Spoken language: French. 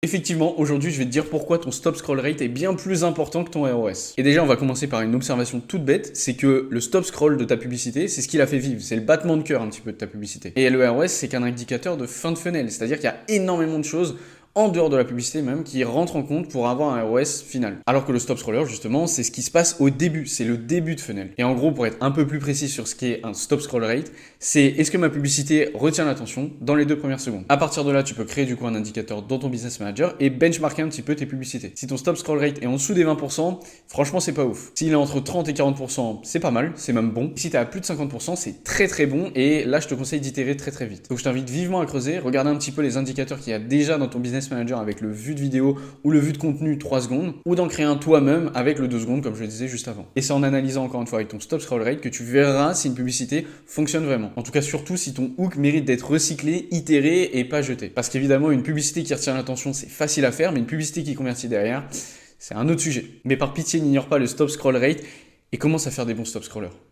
Effectivement, aujourd'hui, je vais te dire pourquoi ton stop scroll rate est bien plus important que ton ROS. Et déjà, on va commencer par une observation toute bête, c'est que le stop scroll de ta publicité, c'est ce qui la fait vivre, c'est le battement de cœur un petit peu de ta publicité. Et le ROS, c'est qu'un indicateur de fin de funnel, c'est-à-dire qu'il y a énormément de choses en dehors de la publicité même, qui rentrent en compte pour avoir un ROS final. Alors que le stop scroller, justement, c'est ce qui se passe au début, c'est le début de funnel. Et en gros, pour être un peu plus précis sur ce qu'est un stop scroll rate, c'est est-ce que ma publicité retient l'attention dans les 2 premières secondes. À partir de là, tu peux créer du coup un indicateur dans ton business manager et benchmarker un petit peu tes publicités. Si ton stop scroll rate est en dessous des 20%, franchement, c'est pas ouf. S'il est entre 30 et 40%, c'est pas mal, c'est même bon. Si tu as plus de 50%, c'est très très bon et là, je te conseille d'itérer très très vite. Donc je t'invite vivement à creuser, regarder un petit peu les indicateurs qu'il y a déjà dans ton business manager avec le vue de vidéo ou le vue de contenu 3 secondes ou d'en créer un toi-même avec le 2 secondes comme je le disais juste avant. Et c'est en analysant encore une fois avec ton stop scroll rate que tu verras si une publicité fonctionne vraiment. En tout cas surtout si ton hook mérite d'être recyclé, itéré et pas jeté. Parce qu'évidemment une publicité qui retient l'attention c'est facile à faire mais une publicité qui convertit derrière c'est un autre sujet. Mais par pitié n'ignore pas le stop scroll rate et commence à faire des bons stop scrollers.